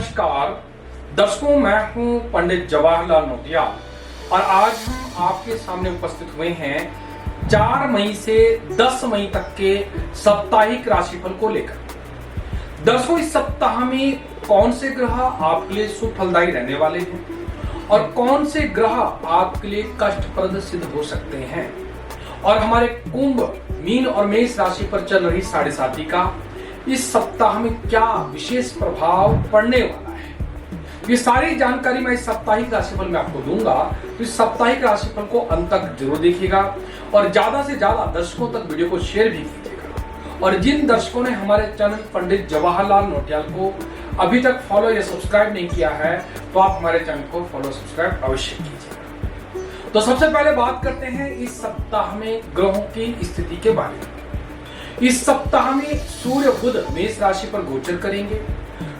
नमस्कार दर्शकों, मैं हूं पंडित जवाहरलाल नौटियाल और आज हम आपके सामने उपस्थित हुए हैं 4 मई से 10 मई तक के साप्ताहिक राशिफल को लेकर। दर्शकों, इस सप्ताह में कौन से ग्रह आपके लिए शुभ फलदायी रहने वाले हैं और कौन से ग्रह आपके लिए कष्टप्रद सिद्ध हो सकते हैं, और हमारे कुंभ, मीन और मेष राशि पर चल रही साढ़े साथी का इस सप्ताह में क्या विशेष प्रभाव पड़ने वाला है, ये सारी जानकारी मैं इस साप्ताहिक राशिफल में आपको दूंगा। तो इस साप्ताहिक राशिफल को अंत तक जरूर देखिएगा और ज्यादा से ज्यादा दर्शकों तक वीडियो को शेयर भी कीजिएगा। और जिन दर्शकों ने हमारे चैनल पंडित जवाहरलाल नौटियाल को अभी तक फॉलो या सब्सक्राइब नहीं किया है तो आप हमारे चैनल को फॉलो सब्सक्राइब अवश्य कीजिएगा। तो सबसे पहले बात करते हैं इस सप्ताह में ग्रहों की स्थिति के बारे में। इस सप्ताह में सूर्य बुध मेष राशि पर गोचर करेंगे,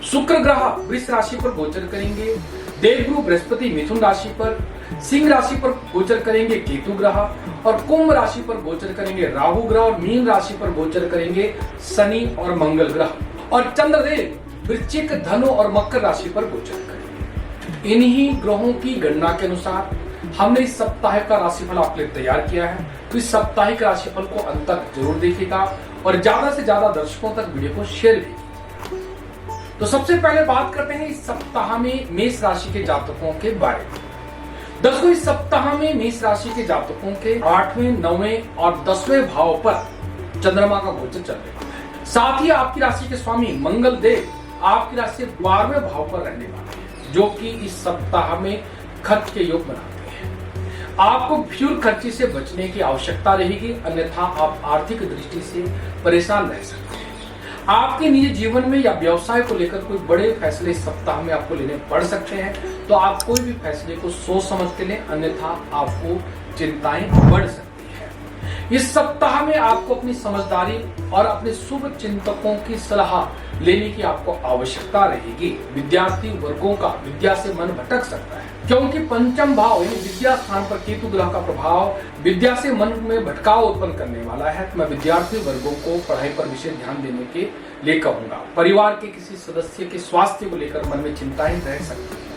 शुक्र ग्रह वृष राशि पर गोचर करेंगे, देवगुरु बृहस्पति मिथुन राशि पर, सिंह राशि पर गोचर करेंगे केतु ग्रह, और कुंभ राशि पर गोचर करेंगे राहु ग्रह, और मीन राशि पर गोचर करेंगे शनि और मंगल ग्रह, और चंद्रदेव वृश्चिक, धनु और मकर राशि पर गोचर करेंगे। इन्हीं ग्रहों की गणना के अनुसार हमने इस सप्ताह का राशिफल आपके लिए तैयार किया है। तो इस साप्ताहिक राशिफल को अंत तक जरूर देखिएगा और ज्यादा से ज्यादा दर्शकों तक वीडियो को शेयर भी कीजिएगा। तो सबसे पहले बात करते हैं इस सप्ताह में मेष राशि के जातकों के बारे में। दर्शकों, इस सप्ताह में मेष राशि के जातकों के 8वें, 9वें और 10वें भाव पर चंद्रमा का गोचर चल रहा है। साथ ही आपकी राशि के स्वामी मंगल देव आपकी राशि 12वें भाव पर रहने वाले हैं, जो कि इस सप्ताह में खर्च के योग बनाते हैं। आपको फिजूल खर्ची से बचने की आवश्यकता रहेगी, अन्यथा आप आर्थिक दृष्टि से परेशान रह सकते हैं। आपके निजी जीवन में या व्यवसाय को लेकर कोई बड़े फैसले इस सप्ताह में आपको लेने पड़ सकते हैं, तो आप कोई भी फैसले को सोच समझ के लें, अन्यथा आपको चिंताएं बढ़ सकती है। इस सप्ताह में आपको अपनी समझदारी और अपने शुभ चिंतकों की सलाह लेने की आपको आवश्यकता रहेगी। विद्यार्थी वर्गों का विद्या से मन भटक सकता है, क्योंकि पंचम भाव यानी विद्या स्थान पर केतु ग्रह का प्रभाव विद्या से मन में भटकाव उत्पन्न करने वाला है। मैं विद्यार्थी वर्गों को पढ़ाई पर विशेष ध्यान देने के लिए कहूंगा। परिवार के किसी सदस्य के स्वास्थ्य को लेकर मन में चिंताएं रह सकती है।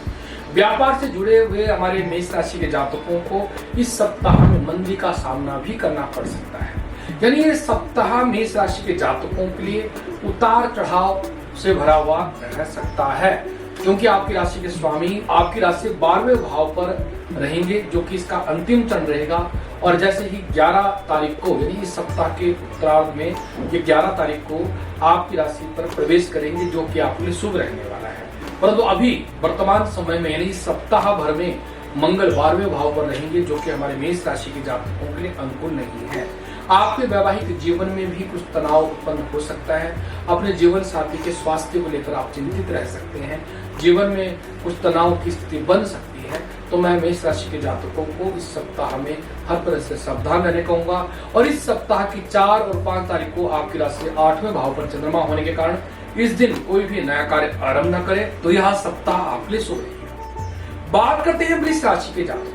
व्यापार से जुड़े हुए हमारे मेष राशि के जातकों को इस सप्ताह में मंदी का सामना भी करना पड़ सकता है। यानी ये सप्ताह मेष राशि के जातकों के लिए उतार चढ़ाव से भरा हुआ रह सकता है, क्योंकि आपकी राशि के स्वामी आपकी राशि 12वें भाव पर रहेंगे, जो कि इसका अंतिम चरण रहेगा। और जैसे ही 11 तारीख को यानी इस सप्ताह के उत्तरार्ध में ये 11 तारीख को आपकी राशि पर प्रवेश करेंगे, जो कि आपके लिए शुभ रहने वाला है। परंतु अभी वर्तमान समय में यानी इस सप्ताह भर में मंगल 12वें भाव पर रहेंगे, जो कि हमारे मेष राशि के जातकों के लिए अनुकूल नहीं है। आपके वैवाहिक जीवन में भी कुछ तनाव उत्पन्न हो सकता है। अपने जीवन साथी के स्वास्थ्य को लेकर आप चिंतित रह सकते हैं। जीवन में कुछ तनाव की स्थिति बन सकती है। तो मैं मेष राशि के जातकों को इस सप्ताह में हर तरह से सावधान रहने कहूंगा। और इस सप्ताह की 4 और 5 तारीख को आपकी राशि 8वें भाव पर चंद्रमा होने के कारण इस दिन कोई भी नया कार्य आरंभ न करें, तो यह सप्ताह आपके लिए शुभ रहेगा। बात करते हैं वृष राशि के जातकों।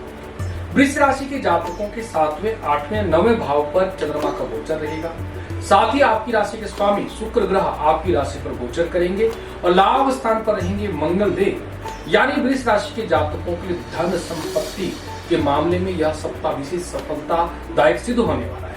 वृष राशि के जातकों के 7वें, 8वें, 9वें भाव पर चंद्रमा का गोचर रहेगा। साथ ही आपकी राशि के स्वामी शुक्र ग्रह आपकी राशि पर गोचर करेंगे और लाभ स्थान पर रहेंगे मंगल देव। यानी वृष राशि के जातकों के लिए धन संपत्ति के मामले में यह सप्ताह विशेष सफलतादायक सिद्ध होने वाला है।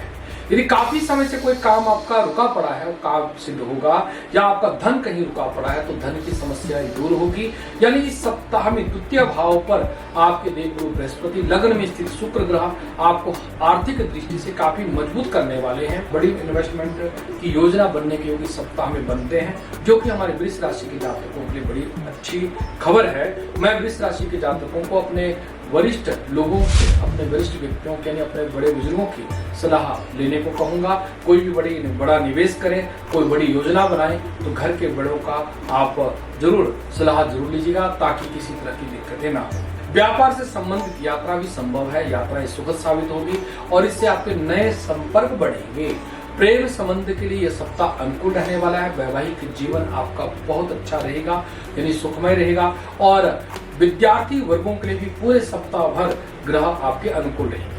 यदि काफी समय से कोई काम आपका रुका पड़ा है, वो काम सिद्ध होगा, या आपका धन कहीं रुका पड़ा है तो धन की समस्याएं दूर होगी। यानी इस सप्ताह में द्वितीय भाव पर आपके देवगुरु बृहस्पति, लग्न में स्थित शुक्र ग्रह आपको आर्थिक दृष्टि से काफी मजबूत करने वाले हैं। बड़ी इन्वेस्टमेंट की योजना बनने के योग इस सप्ताह में बनते हैं, जो कि हमारे वृष राशि के जातकों के लिए बड़ी अच्छी खबर है। मैं वृष राशि के जातकों को अपने वरिष्ठ लोगों से, अपने वरिष्ठ व्यक्तियों के यानी अपने बड़े बुजुर्गों की सलाह लेने को कहूंगा। कोई भी बड़ा निवेश करें, कोई बड़ी योजना बनाएं, तो घर के बड़ों का आप जरूर सलाह जरूर लीजिएगा, ताकि किसी तरह की दिक्कतें ना हो। व्यापार से संबंधित यात्रा भी संभव है, यात्राएं सुखद साबित होगी और इससे आपके नए संपर्क बढ़ेंगे। प्रेम संबंध के लिए यह सप्ताह अनुकूल रहने वाला है। वैवाहिक जीवन आपका बहुत अच्छा रहेगा, यानी सुखमय रहेगा। और विद्यार्थी वर्गों के लिए भी पूरे सप्ताह भर ग्रह आपके अनुकूल रहेंगे।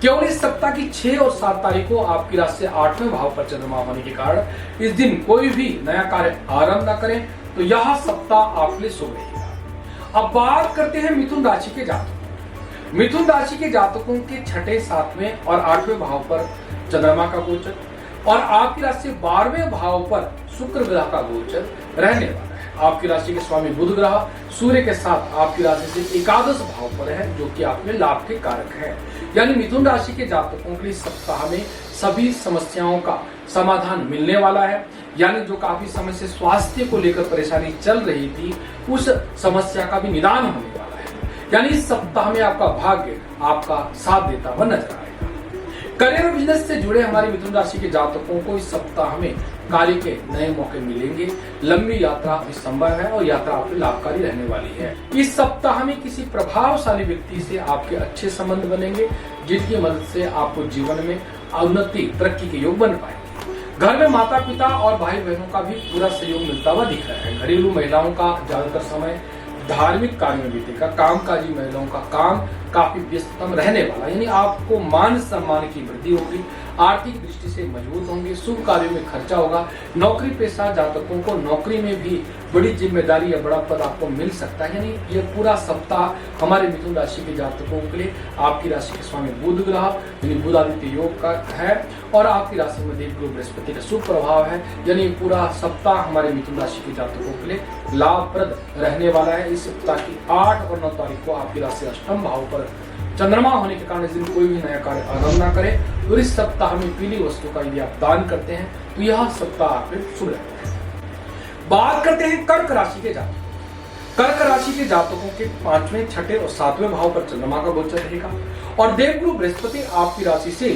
केवल इस सप्ताह की 6 और 7 तारीख को आपकी राशि से 8वें भाव पर चंद्रमा होने के कारण इस दिन कोई भी नया कार्य आरंभ न करें, तो यह सप्ताह आपके लिए शुभ रहेगा। अब बात करते हैं मिथुन राशि के जातकों। मिथुन राशि के जातकों के छठे, सातवें और आठवें भाव पर चंद्रमा का गोचर और आपकी राशि से 12वें भाव पर शुक्र ग्रह का गोचर रहने वाला है। आपकी राशि के स्वामी बुध ग्रह सूर्य के साथ आपकी राशि से एकादश भाव पर है, जो कि आपके लाभ के कारक है। यानी मिथुन राशि के जातकों के लिए सप्ताह में सभी समस्याओं का समाधान मिलने वाला है। यानी जो काफी समय से स्वास्थ्य को लेकर परेशानी चल रही थी, उस समस्या का भी निदान होने वाला है। यानी इस सप्ताह में आपका भाग्य आपका साथ देता हुआ नजर आएगा। करियर और बिजनेस से जुड़े हमारे मिथुन राशि के जातकों को इस सप्ताह में कार्य के नए मौके मिलेंगे। लंबी यात्रा भी संभव है और यात्रा आपकी लाभकारी रहने वाली है। इस सप्ताह में किसी प्रभावशाली व्यक्ति से आपके अच्छे संबंध बनेंगे, जिनकी मदद से आपको जीवन में उन्नति, तरक्की के योग बन पाएंगे। घर में माता पिता और भाई बहनों का भी पूरा सहयोग मिलता हुआ दिख रहा है। घरेलू महिलाओं का ज्यादातर समय धार्मिक कार्य में बीतेगा। कामकाजी महिलाओं का काम काफी व्यस्ततम रहने वाला, यानी आपको मान सम्मान की वृद्धि होगी। आर्थिक दृष्टि से मजबूत होंगे। शुभ कार्यों में खर्चा होगा। नौकरी पेशा जातकों को नौकरी में भी बड़ी जिम्मेदारी या बड़ा पद आपको मिल सकता है। यानी ये पूरा सप्ताह हमारे मिथुन राशि के जातकों के लिए आपकी राशि के स्वामी बुध ग्रह यानी बुध आदित्य योग का है और आपकी राशि में देवगुरु बृहस्पति का शुभ प्रभाव है। यानी पूरा सप्ताह हमारे मिथुन राशि के जातकों के लिए लाभप्रद रहने वाला है। इस सप्ताह की 8 और 9 तारीख को आपकी राशि अष्टम भाव पर चंद्रमा होने के कारण इस दिन कोई भी नया कार्य आरंभ ना करें। और इस सप्ताह में पीली वस्तु का यदि आप दान करते हैं तो यह सप्ताह आपके शुभ रहता है। बात करते हैं कर्क राशि के जातक। कर्क राशि के जातकों के 5वें, छठे और 7वें भाव पर चंद्रमा का गोचर रहेगा और देवगुरु बृहस्पति आपकी राशि से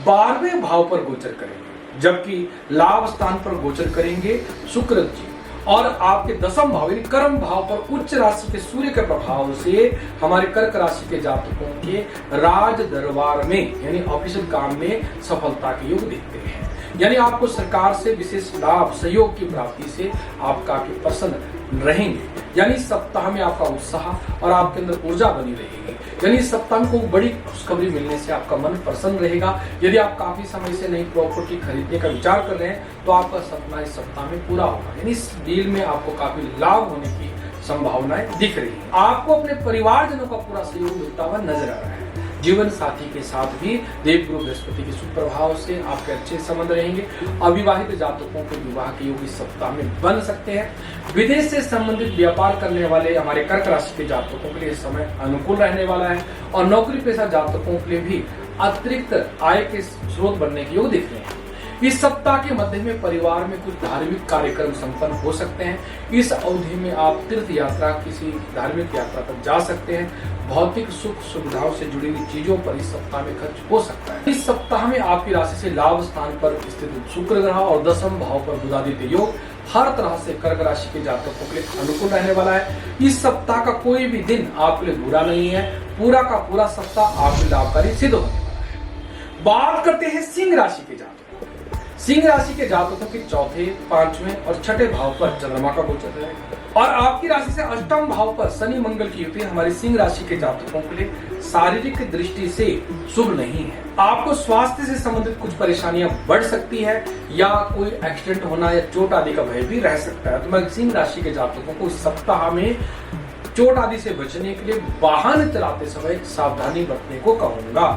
12वें भाव पर गोचर करेंगे, जबकि लाभ स्थान पर गोचर करेंगे शुक्र जी। और आपके दसम भाव यानी कर्म भाव पर उच्च राशि के सूर्य के प्रभाव से हमारे कर्क राशि के जातकों के राज दरबार में यानी ऑफिशियल काम में सफलता के योग दिखते हैं। यानी आपको सरकार से विशेष लाभ, सहयोग की प्राप्ति से आप काफी प्रसन्न रहेंगे। यानी इस सप्ताह में आपका उत्साह और आपके अंदर ऊर्जा बनी रहेगी। यानी इस सप्ताह में कोई बड़ी खुशखबरी मिलने से आपका मन प्रसन्न रहेगा। यदि आप काफी समय से नई प्रॉपर्टी खरीदने का विचार कर रहे हैं तो आपका सपना इस सप्ताह में पूरा होगा। यानी इस डील में आपको काफी लाभ होने की संभावनाएं दिख रही है। आपको अपने परिवारजनों का पूरा सहयोग मिलता हुआ नजर आ रहा है। जीवन साथी के साथ भी देवगुरु बृहस्पति के शुभ प्रभाव से आपके अच्छे संबंध रहेंगे। अविवाहित जातकों के विवाह के योग इस सप्ताह में बन सकते हैं। विदेश से संबंधित व्यापार करने वाले हमारे कर्क राशि के जातकों के लिए इस समय अनुकूल रहने वाला है और नौकरी पेशा जातकों के लिए भी अतिरिक्त आय के स्रोत बनने के योग दिख रहे हैं। इस सप्ताह के मध्य में परिवार में कुछ धार्मिक कार्यक्रम संपन्न हो सकते हैं। इस अवधि में आप तीर्थ यात्रा, किसी धार्मिक यात्रा पर जा सकते हैं। भौतिक सुख सुविधाओं से जुड़ी हुई चीजों पर इस सप्ताह में खर्च हो सकता है। इस सप्ताह में आपकी राशि से लाभ स्थान पर स्थित शुक्र ग्रह और दसम भाव पर बुधादित्य योग हर तरह से कर्क राशि के जातकों के लिए अनुकूल रहने वाला है। इस सप्ताह का कोई भी दिन आपके लिए बुरा नहीं है। पूरा का पूरा सप्ताह आपके लाभकारी सिद्ध होने वाला है। बात करते हैं सिंह राशि के जातकों। सिंह राशि के जातकों के चौथे, 5वें और 6ठे भाव पर चंद्रमा का गोचर है और आपकी राशि से अष्टम भाव पर शनि मंगल की युति हमारी सिंह राशि के जातकों के लिए शारीरिक दृष्टि से शुभ नहीं है। आपको स्वास्थ्य से संबंधित कुछ परेशानियां बढ़ सकती है या कोई एक्सीडेंट होना या चोट आदि का भय भी रह सकता है। तो मैं सिंह राशि के जातकों को इस सप्ताह में चोट आदि से बचने के लिए वाहन चलाते समय सावधानी बरतने को कहूंगा।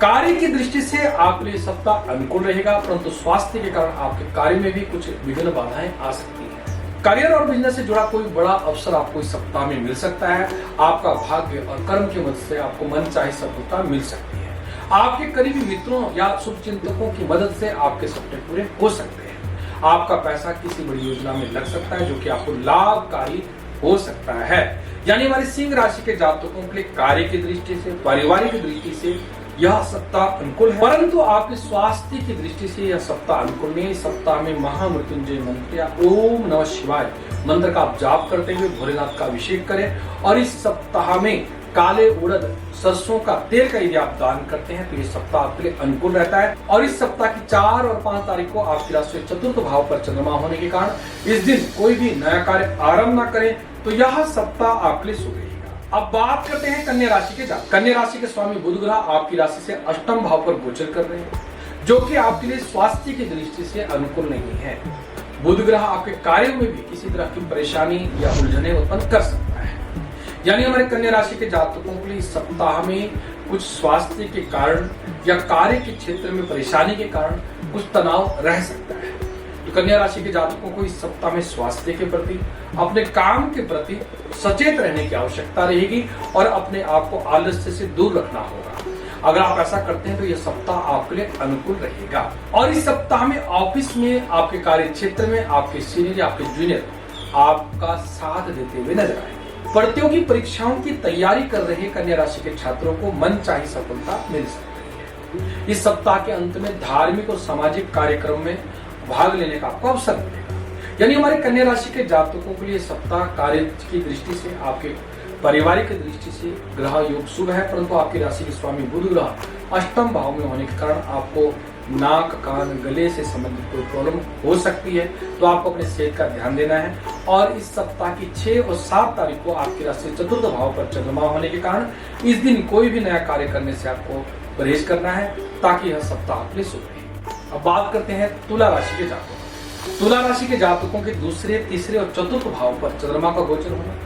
कार्य की दृष्टि से आपके लिए सप्ताह अनुकूल रहेगा, परंतु स्वास्थ्य के कारण आपके कार्य में भी कुछ विभिन्न बाधाएं आ सकती हैं। करियर और बिजनेस से जुड़ा कोई बड़ा अवसर आपको इस सप्ताह में मिल सकता है। आपका भाग्य और कर्म की मदद से आपको मनचाही सफलता मिल सकती है। आपके करीबी मित्रों या शुभचिंतकों की मदद से आपके सपने पूरे हो सकते हैं। आपका पैसा किसी बड़ी योजना में लग सकता है जो कि आपको लाभकारी हो सकता है। यानी हमारे सिंह राशि के जातकों के लिए कार्य की दृष्टि से, पारिवारिक दृष्टि से यह सप्ताह अनुकूल है, परंतु आपके स्वास्थ्य की दृष्टि से यह सप्ताह अनुकूल नहीं। इस सप्ताह में महामृत्युंजय मंत्र या ओम नमः शिवाय मंत्र का आप जाप करते हुए भोलेनाथ का अभिषेक करें और इस सप्ताह में काले उड़द, सरसों का तेल का यदि आप दान करते हैं तो ये सप्ताह आपके लिए अनुकूल रहता है। और इस सप्ताह की 4 और 5 तारीख को आपकी राशि में चतुर्थ भाव पर चंद्रमा होने के कारण इस दिन कोई भी नया कार्य आरंभ न करें तो यह सप्ताह आपके लिए शुभ रहेगा। अब बात करते हैं कन्या राशि के जातक। कन्या राशि के स्वामी बुध ग्रह आपकी राशि से अष्टम भाव पर गोचर कर रहे हैं, जो कि आपके लिए स्वास्थ्य की दृष्टि से अनुकूल नहीं है। बुध ग्रह आपके कार्यों में भी किसी तरह की परेशानी या उलझने उत्पन्न कर सकता है। यानी हमारे कन्या राशि के जातकों के लिए इस सप्ताह में कुछ स्वास्थ्य के कारण या कार्य के क्षेत्र में परेशानी के कारण कुछ तनाव रह सकता है। तो कन्या राशि के जातकों को इस सप्ताह में स्वास्थ्य के प्रति, अपने काम के प्रति सचेत रहने की आवश्यकता रहेगी और अपने आप को आलस्य से दूर रखना होगा। अगर आप ऐसा करते हैं तो यह सप्ताह आपके लिए अनुकूल रहेगा। और इस सप्ताह में ऑफिस में, आपके कार्य क्षेत्र में आपके सीनियर या आपके जूनियर आपका साथ देते हुए नजर आएंगे। प्रतियोगी परीक्षाओं की तैयारी कर रहे कन्या राशि के छात्रों को मनचाही सफलता मिल सकती है। इस सप्ताह के अंत में धार्मिक और सामाजिक कार्यक्रम में भाग लेने का आपको अवसर मिलेगा। यानी हमारे कन्या राशि के जातकों के लिए सप्ताह कार्य की दृष्टि से, आपके पारिवारिक दृष्टि से ग्रह योग शुभ है, परंतु आपकी राशि के स्वामी बुध ग्रह अष्टम भाव में होने के कारण आपको नाक, कान, गले से संबंधित कोई प्रॉब्लम हो सकती है। तो आपको अपने सेहत का ध्यान देना है। और इस सप्ताह की 6 और 7 तारीख को आपकी राशि चतुर्थ भाव पर चंद्रमा होने के कारण इस दिन कोई भी नया कार्य करने से आपको परहेज करना है, ताकि यह सप्ताह आपके लिए शुभ रहे। अब बात करते हैं तुला राशि के जातकों। तुला राशि के जातकों के दूसरे, तीसरे और चतुर्थ भाव पर चंद्रमा का गोचर होना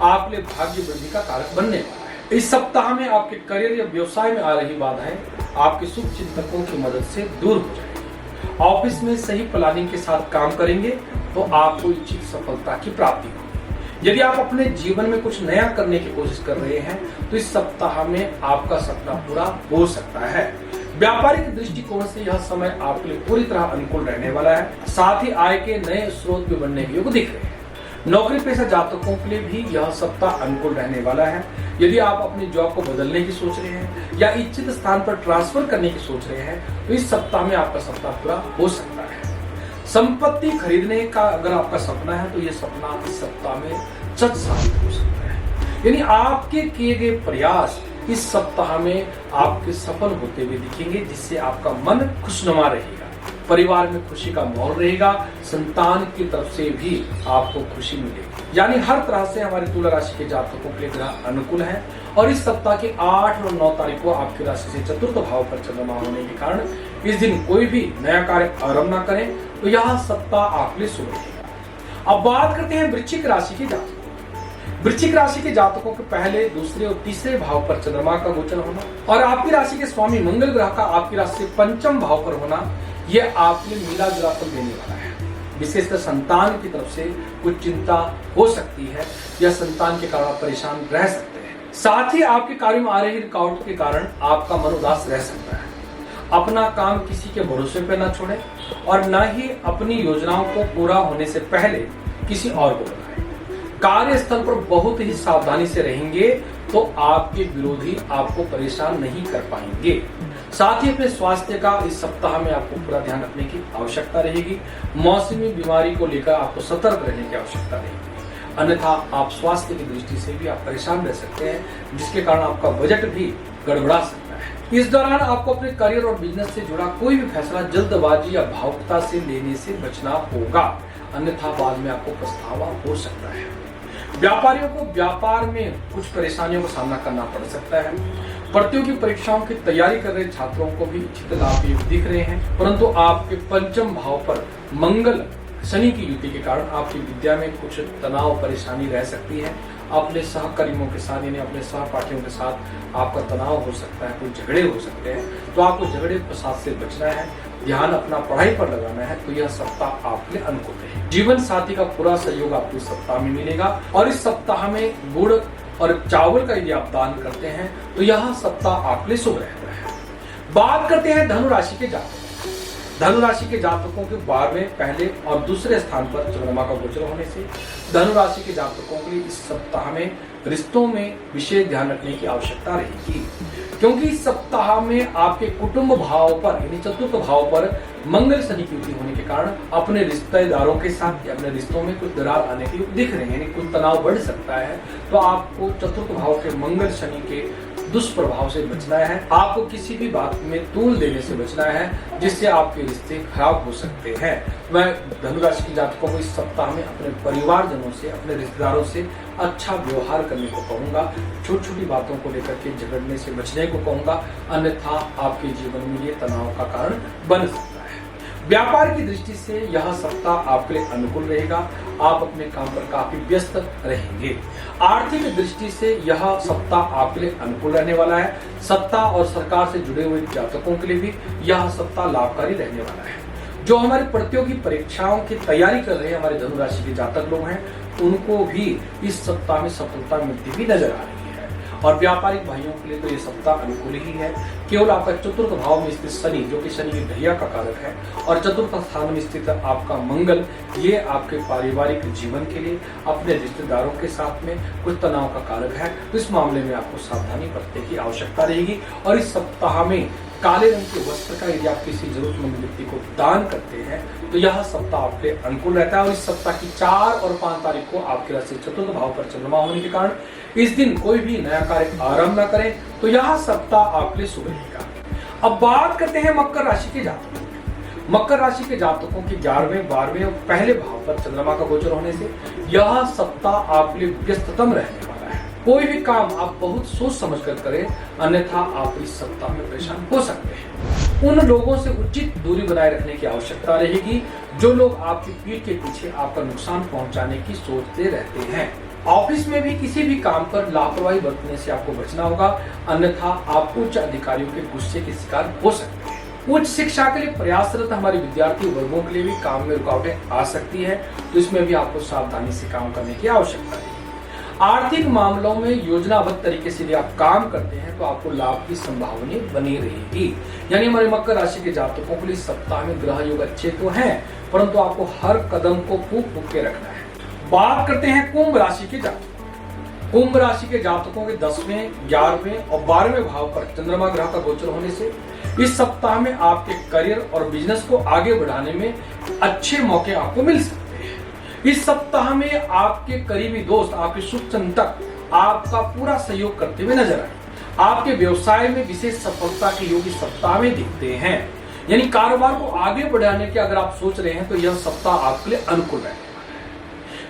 आपके लिए भाग्य वृद्धि का कारक बनने वाला है। इस सप्ताह में आपके करियर या व्यवसाय में आ रही बाधाएं आपके शुभ चिंतकों की मदद से दूर हो जाएगी। ऑफिस में सही प्लानिंग के साथ काम करेंगे तो आपको इच्छित सफलता की प्राप्ति होगी। यदि आप अपने जीवन में कुछ नया करने की कोशिश कर रहे हैं तो इस सप्ताह में आपका सपना पूरा हो सकता है। व्यापारिक दृष्टिकोण से यह समय आपके लिए पूरी तरह अनुकूल रहने वाला है। साथ ही आय के नए स्रोत भी बनने के योग दिख रहे हैं। नौकरी पेशा जातकों के लिए भी यह सप्ताह अनुकूल रहने वाला है। यदि आप अपनी जॉब को बदलने की सोच रहे हैं या इच्छित स्थान पर ट्रांसफर करने की सोच रहे हैं तो इस सप्ताह में आपका सप्ताह पूरा हो सकता है। संपत्ति खरीदने का अगर आपका सपना है तो यह सपना इस सप्ताह में सच साबित हो सकता है। यानी आपके किए गए प्रयास इस सप्ताह में आपके सफल होते हुए दिखेंगे, जिससे आपका मन खुशनुमा रहेगा, परिवार में खुशी का माहौल रहेगा, संतान की तरफ से भी आपको खुशी मिलेगी। यानी हर तरह से हमारे तुला राशि के जातकों के लिए ग्रह अनुकूल है। और इस सप्ताह के 8 और 9 तारीख को आपकी राशि से चतुर्थ भाव पर चंद्रमा होने के कारण इस दिन कोई भी नया कार्य आरंभ न करें तो यह सप्ताह आपके लिए शुभ रहेगा। अब बात करते हैं वृश्चिक राशि के जातकों। वृश्चिक राशि के जातकों के पहले, दूसरे और तीसरे भाव पर चंद्रमा का गोचर होना और आपकी राशि के स्वामी मंगल ग्रह का आपकी राशि से पंचम भाव पर होना, यह आपके लिए मिला जुला फल देने वाला है। विशेषकर संतान की तरफ से कुछ चिंता हो सकती है या संतान के कारण आप परेशान रह सकते हैं। साथ ही आपके कार्य में आ रही रुकावट के कारण आपका मन उदास रह सकता है। अपना काम किसी के भरोसे पर न छोड़ें और न ही अपनी योजनाओं को पूरा होने से पहले किसी और को बताएं। कार्यस्थल पर बहुत ही सावधानी से रहेंगे तो आपके विरोधी आपको परेशान नहीं कर पाएंगे। साथ ही अपने स्वास्थ्य का इस सप्ताह में आपको पूरा ध्यान रखने की आवश्यकता रहेगी। मौसमी बीमारी को लेकर आपको सतर्क रहने की आवश्यकता रहेगी, अन्यथा आप स्वास्थ्य की दृष्टि से भी आप परेशान रह सकते हैं, जिसके कारण आपका बजट भी गड़बड़ा सकता है। इस दौरान आपको अपने करियर और बिजनेस से जुड़ा कोई भी फैसला जल्दबाजी या भावुकता से लेने से बचना होगा, अन्यथा बाद में आपको पछतावा हो सकता है। व्यापारियों को व्यापार में कुछ परेशानियों का सामना करना पड़ सकता है। प्रतियोगी परीक्षाओं की तैयारी कर रहे छात्रों को भी इच्छित लाभ दिख रहे हैं, परंतु आपके पंचम भाव पर मंगल शनि की युति के कारण आपकी विद्या में कुछ तनाव परेशानी रह सकती है। अपने सहकर्मियों के साथ यानी अपने सहपाठियों के साथ आपका तनाव हो सकता है, कुछ झगड़े हो सकते हैं, तो आपको झगड़े प्रसाद से बचना है, ध्यान अपना पढ़ाई पर लगाना है। तो यह सप्ताह आपके लिए अनुकूल है। जीवन साथी का पूरा सहयोग आपको इस सप्ताह में मिलेगा और इस सप्ताह में गुड़ और चावल का यदि आप दान करते हैं तो यह सप्ताह आपके लिए शुभ रहता है। बात करते हैं धनु राशि के जातकों। धनु राशि के जातकों के 12वें, पहले और दूसरे स्थान पर चंद्रमा का गोचर होने से धनु राशि के जातकों के लिए इस सप्ताह में रिश्तों में विशेष ध्यान रखने की आवश्यकता रहेगी, क्योंकि इस सप्ताह में आपके कुटुंब भाव पर यानी चतुर्थ भाव पर मंगल शनि की युति होने के कारण अपने रिश्तेदारों के साथ या अपने रिश्तों में कुछ दरार आने के दिख रहे हैं, यानी कुछ तनाव बढ़ सकता है। तो आपको चतुर्थ भाव के मंगल शनि के दुष्प्रभाव से बचना है। आपको किसी भी बात में तूल देने से बचना है, जिससे आपके रिश्ते खराब हो सकते हैं। मैं धनु राशि के जातकों को इस सप्ताह में अपने परिवारजनों से, अपने रिश्तेदारों से अच्छा व्यवहार करने को कहूंगा। छोटी छोटी बातों को लेकर के झगड़ने से बचने को कहूंगा, अन्यथा आपके जीवन में ये तनाव का कारण बन सकता है। व्यापार की दृष्टि से यह सप्ताह आपके लिए अनुकूल रहेगा। आप अपने काम पर काफी व्यस्त रहेंगे। आर्थिक दृष्टि से यह सप्ताह आपके लिए अनुकूल रहने वाला है। सत्ता और सरकार से जुड़े हुए जातकों के लिए भी यह सप्ताह लाभकारी रहने वाला है। जो हमारे प्रतियोगी परीक्षाओं की तैयारी कर रहे हैं हमारे धनु राशि के जातक लोग हैं, उनको भी इस सप्ताह में सफलता मिलती हुई नजर आ रही है। और व्यापारिक भाइयों के लिए तो ये सप्ताह अनुकूल ही है। केवल आपका चतुर्थ भाव में स्थित शनि, जो कि शनि की ढैया का कारक है, और चतुर्थ स्थान में स्थित आपका मंगल, ये आपके पारिवारिक जीवन के लिए अपने रिश्तेदारों के साथ में कुछ तनाव का कारक है। तो इस मामले में आपको सावधानी बरतने की आवश्यकता रहेगी। और इस सप्ताह में काले रंग के वस्त्र का यदि आप किसी जरूरतमंद व्यक्ति को दान करते हैं तो यह सप्ताह आपके अनुकूल रहता है। और इस सप्ताह की 4 और 5 तारीख को आपके राशि चतुर्थ भाव पर चंद्रमा होने के कारण इस दिन कोई भी नया कार्य आरंभ न करें, तो यह सप्ताह आपके लिए शुभ रहेगा। अब बात करते हैं मकर राशि के जातकों की। मकर राशि के जातकों के 11वें, 12वें और पहले भाव पर चंद्रमा का गोचर होने से यह सप्ताह आपके लिए व्यस्ततम रहने वाला है। कोई भी काम आप बहुत सोच समझ कर करें, अन्यथा आप इस सप्ताह में परेशान हो सकते हैं। उन लोगों से उचित दूरी बनाए रखने की आवश्यकता रहेगी जो लोग आपकी पीठ के पीछे आपका नुकसान पहुंचाने की सोचते रहते हैं। ऑफिस में भी किसी भी काम पर लापरवाही बरतने से आपको बचना होगा, अन्यथा आप उच्च अधिकारियों के गुस्से के शिकार हो सकते हैं। उच्च शिक्षा के लिए प्रयासरत हमारे विद्यार्थी वर्गों के लिए भी काम में रुकावटें आ सकती है, तो इसमें भी आपको सावधानी से काम करने की आवश्यकता है। आर्थिक मामलों में योजनाबद्ध तरीके से यदि आप काम करते हैं तो आपको लाभ की संभावना बनी रहेगी। यानी हमारे मकर राशि के जातकों के लिए सप्ताह में ग्रह योग अच्छे तो हैं, परंतु आपको हर कदम को फूंक के रखना है। बात करते हैं कुंभ राशि के जातकों। कुंभ राशि के जातकों के 10वें, 11वें और 12वें भाव पर चंद्रमा ग्रह का गोचर होने से इस सप्ताह में आपके करियर और बिजनेस को आगे बढ़ाने में अच्छे मौके आपको मिल सकते हैं। इस सप्ताह में आपके करीबी दोस्त, आपके शुभचिंतक आपका पूरा सहयोग करते हुए नजर आए। आपके व्यवसाय में विशेष सफलता के योग इस सप्ताह में दिखते हैं। यानी कारोबार को आगे बढ़ाने के अगर आप सोच रहे हैं तो यह सप्ताह आपके लिए अनुकूल है।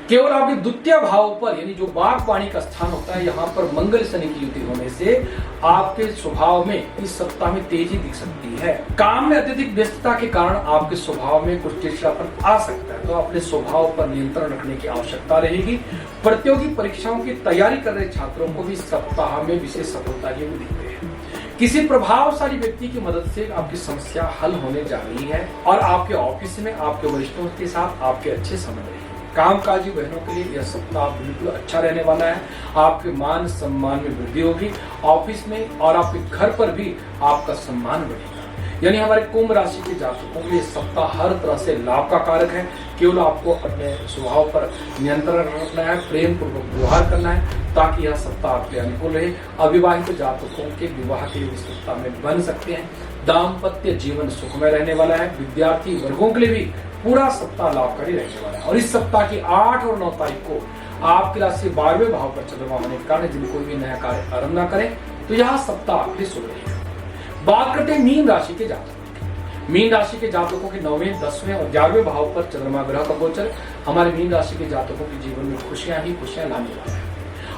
केवल आपके द्वितीय भाव पर, यानी जो बागवानी का स्थान होता है, यहाँ पर मंगल शनि की युति होने से आपके स्वभाव में इस सप्ताह में तेजी दिख सकती है। काम में अत्यधिक व्यस्तता के कारण आपके स्वभाव में कुछ चिड़चिड़ापन आ सकता है, तो अपने स्वभाव पर नियंत्रण रखने की आवश्यकता रहेगी। प्रतियोगी परीक्षाओं की तैयारी कर रहे छात्रों को भी इस सप्ताह में विशेष सफलता की उम्मीद है। किसी प्रभावशाली व्यक्ति की मदद से आपकी समस्या हल होने जा रही है और आपके ऑफिस में आपके वरिष्ठों के साथ आपके अच्छे संबंध रहेंगे। कामकाजी बहनों के लिए यह सप्ताह बिल्कुल अच्छा रहने वाला है। आपके मान सम्मान में वृद्धि होगी, ऑफिस में और आपके घर पर भी आपका सम्मान बढ़ेगा। यानी हमारे कुंभ राशि के जातकों के लिए सप्ताह हर तरह से लाभ का कारक है। केवल आपको अपने स्वभाव पर नियंत्रण रखना है, प्रेम पूर्वक व्यवहार करना है, ताकि यह सप्ताह आपके अनुकूल रहे। अविवाहित जातकों के विवाह के इस सप्ताह में बन सकते हैं। दाम्पत्य जीवन सुखमय रहने वाला है। विद्यार्थी वर्गों के लिए भी पूरा सप्ताह लाभकारी रहने वाला है। और इस सप्ताह की 8 और 9 तारीख को आपकी राशि 12वें भाव पर चंद्रमा होने के कारण जिन कोई भी नया कार्य आरंभ न करें तो यह सप्ताह आपके लिए शुभ रहेगा। बात करते हैं मीन राशि के जातकों। मीन राशि के जातकों के 9वें, 10वें और 11वें भाव पर चंद्रमा ग्रह का गोचर हमारे मीन राशि के जातकों के जीवन में खुशियां ही खुशियां लाने वाला है।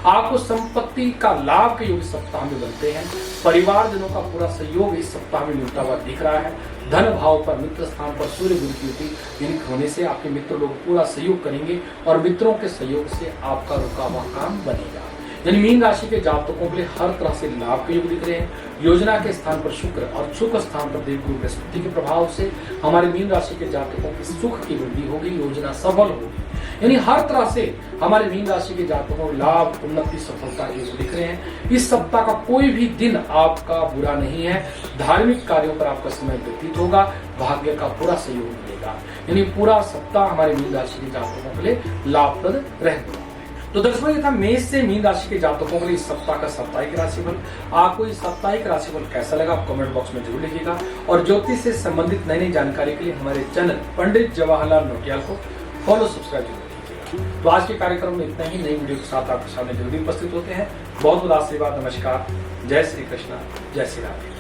आपको संपत्ति का लाभ के योग इस सप्ताह में बनते हैं। परिवारजनों का पूरा सहयोग इस सप्ताह में मिलता हुआ दिख रहा है। धन भाव पर मित्र स्थान पर सूर्य गुरु की युति होने से आपके मित्र लोग पूरा सहयोग करेंगे और मित्रों के सहयोग से आपका रुका हुआ काम बनेगा। यानी मीन राशि के जातकों के लिए हर तरह से लाभ के योग दिख रहे हैं। योजना के स्थान पर शुक्र और सुख स्थान पर देवगुरु बृहस्पति के प्रभाव से हमारे मीन राशि के जातकों की सुख की वृद्धि होगी, योजना सफल होगी। यानी हर तरह से हमारे मीन राशि के जातकों को लाभ, उन्नति, सफलता के योग दिख रहे हैं। इस सप्ताह का कोई भी दिन आपका बुरा नहीं है। धार्मिक कार्यों पर आपका समय व्यतीत होगा, भाग्य का पूरा सहयोग मिलेगा। यानी पूरा सप्ताह हमारे मीन राशि के जातकों के लिए लाभप्रद रहेगा। तो दर्शकों, ये था मेष से मीन राशि के जातकों के लिए इस सप्ताह का साप्ताहिक राशिफल। आपको इस साप्ताहिक राशिफल कैसा लगा आप कमेंट बॉक्स में जरूर लिखिएगा। और ज्योतिष से संबंधित नई नई जानकारी के लिए हमारे चैनल पंडित जवाहरलाल नौटियाल को फॉलो, सब्सक्राइब जरूर कीजिएगा। तो आज के कार्यक्रम में इतना ही। नई वीडियो के साथ आपके सामने जल्दी उपस्थित होते हैं। बहुत बहुत आशीर्वाद। नमस्कार। जय श्री कृष्णा, जय श्री राधे।